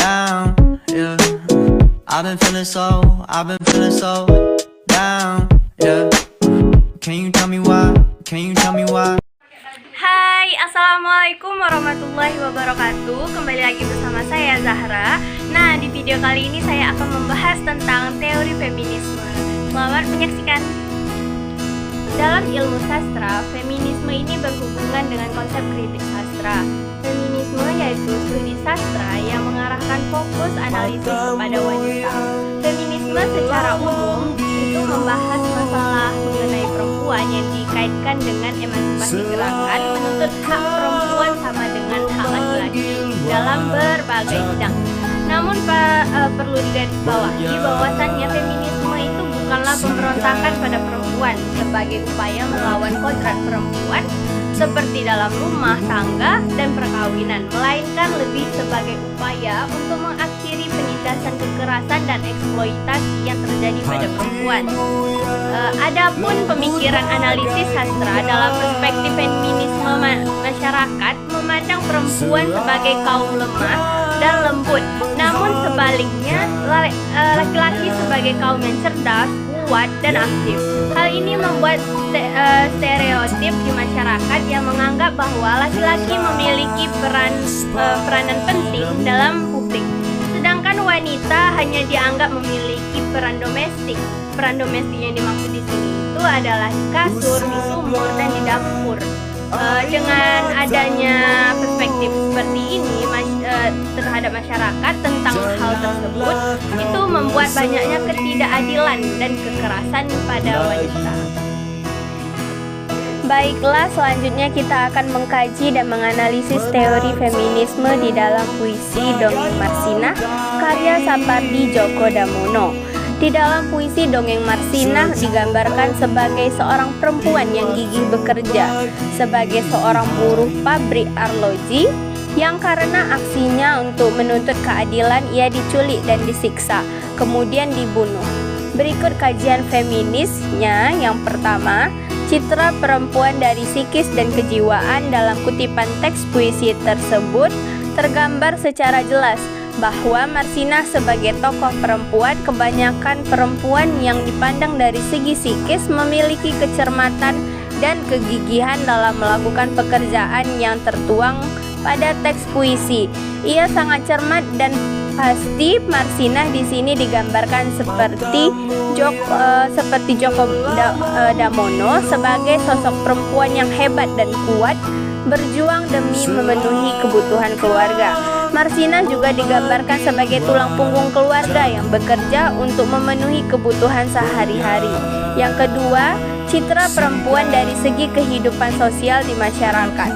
down, yeah. I've been feeling so down, yeah. Can you tell me why? Hai, assalamualaikum warahmatullahi wabarakatuh. Kembali lagi bersama saya Zahra. Nah, di video kali ini saya akan membahas tentang teori feminisme. Selamat menyaksikan. Dalam ilmu sastra, feminisme ini berhubungan dengan konsep kritik sastra. Feminisme yaitu studi sastra yang mengarahkan fokus analisis kepada wanita. Feminisme secara umum itu membahas masalah mengenai perempuan yang dikaitkan dengan emansipasi gerakan menuntut hak perempuan sama dengan hak laki-laki dalam berbagai bidang. Namun perlu digarisbawahi bahwasannya feminisme itu bukanlah pemberontakan pada perempuan sebagai upaya melawan kodrat perempuan seperti dalam rumah tangga dan perkawinan, melainkan lebih sebagai upaya untuk mengakhiri penindasan kekerasan dan eksploitasi yang terjadi pada perempuan. Adapun pemikiran analisis sastra dalam perspektif feminisme masyarakat memandang perempuan sebagai kaum lemah dan lembut, namun sebaliknya laki-laki sebagai kaum yang cerdas, kuat, dan aktif. Hal ini membuat stereotip di masyarakat yang menganggap bahwa laki-laki memiliki peranan penting dalam publik, sedangkan wanita hanya dianggap memiliki peran domestik. Peran domestik yang dimaksud di sini itu adalah di kasur, di sumur, dan di dapur. Dengan adanya perspektif seperti ini terhadap masyarakat tentang hal tersebut, itu membuat banyaknya ketidakadilan dan kekerasan pada wanita. Baiklah, selanjutnya kita akan mengkaji dan menganalisis teori feminisme di dalam puisi Dongeng Marsinah karya Sapardi Djoko Damono. Di dalam puisi Dongeng Marsinah digambarkan sebagai seorang perempuan yang gigih bekerja sebagai seorang buruh pabrik arloji yang karena aksinya untuk menuntut keadilan ia diculik dan disiksa, kemudian dibunuh. Berikut kajian feminisnya. Yang pertama, citra perempuan dari psikis dan kejiwaan. Dalam kutipan teks puisi tersebut tergambar secara jelas bahwa Marsinah sebagai tokoh perempuan, kebanyakan perempuan yang dipandang dari segi psikis memiliki kecermatan dan kegigihan dalam melakukan pekerjaan yang tertuang pada teks puisi. Ia sangat cermat dan pasti. Marsinah di sini digambarkan seperti Djoko Damono sebagai sosok perempuan yang hebat dan kuat, berjuang demi memenuhi kebutuhan keluarga. Marsinah juga digambarkan sebagai tulang punggung keluarga yang bekerja untuk memenuhi kebutuhan sehari-hari. Yang kedua, citra perempuan dari segi kehidupan sosial di masyarakat.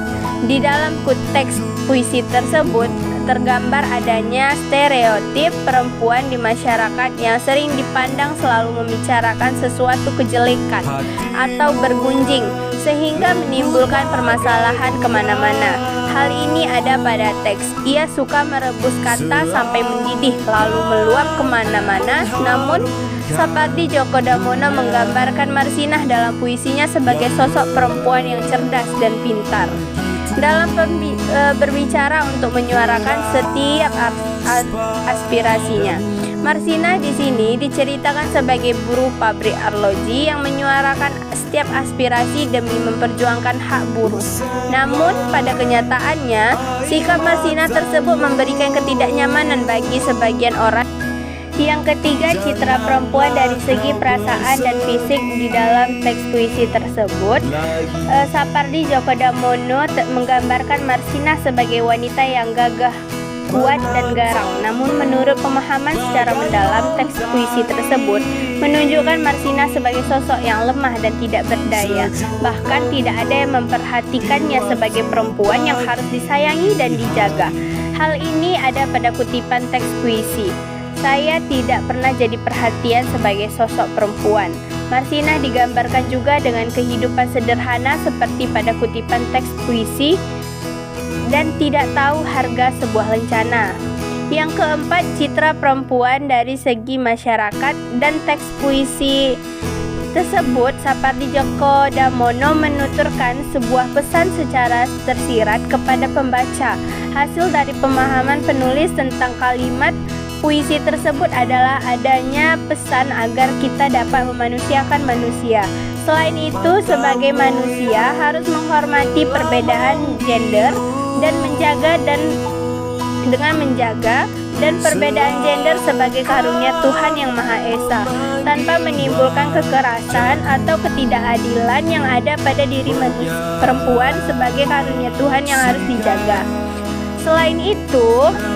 Di dalam teks puisi tersebut tergambar adanya stereotip perempuan di masyarakat yang sering dipandang selalu membicarakan sesuatu kejelekan atau bergunjing sehingga menimbulkan permasalahan kemana-mana. Hal ini ada pada teks. Ia suka merebus kata sampai mendidih lalu meluap kemana-mana. Namun Sapardi Djoko Damono menggambarkan Marsinah dalam puisinya sebagai sosok perempuan yang cerdas dan pintar dalam berbicara untuk menyuarakan setiap aspirasinya. Marsinah di sini diceritakan sebagai buruh pabrik arloji yang menyuarakan setiap aspirasi demi memperjuangkan hak buruh. Namun pada kenyataannya, sikap Marsinah tersebut memberikan ketidaknyamanan bagi sebagian orang. Yang ketiga, citra perempuan dari segi perasaan dan fisik. Di dalam teks puisi tersebut, Sapardi Djoko Damono menggambarkan Marsinah sebagai wanita yang gagah, kuat, dan garang. Namun menurut pemahaman secara mendalam, teks puisi tersebut menunjukkan Marsinah sebagai sosok yang lemah dan tidak berdaya. Bahkan tidak ada yang memperhatikannya sebagai perempuan yang harus disayangi dan dijaga. Hal ini ada pada kutipan teks puisi. Saya tidak pernah jadi perhatian sebagai sosok perempuan. Marsinah digambarkan juga dengan kehidupan sederhana seperti pada kutipan teks puisi dan tidak tahu harga sebuah lencana. Yang keempat, citra perempuan dari segi masyarakat. Dan teks puisi tersebut, Sapardi Djoko Damono menuturkan sebuah pesan secara tersirat kepada pembaca. Hasil dari pemahaman penulis tentang kalimat puisi tersebut adalah adanya pesan agar kita dapat memanusiakan manusia. Selain itu, sebagai manusia harus menghormati perbedaan gender dan menjaga perbedaan gender sebagai karunia Tuhan yang Maha Esa, tanpa menimbulkan kekerasan atau ketidakadilan yang ada pada diri perempuan sebagai karunia Tuhan yang harus dijaga. Selain itu,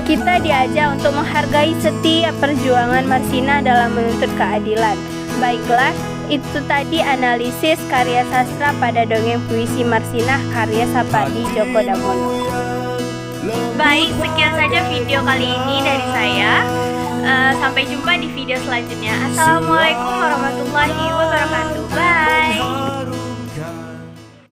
kita diajak untuk menghargai setiap perjuangan Marsina dalam menuntut keadilan. Baiklah, itu tadi analisis karya sastra pada dongeng puisi Marsinah karya Sapardi Djoko Damono. Baik, sekian saja video kali ini dari saya. Sampai jumpa di video selanjutnya. Assalamualaikum warahmatullahi wabarakatuh. Bye.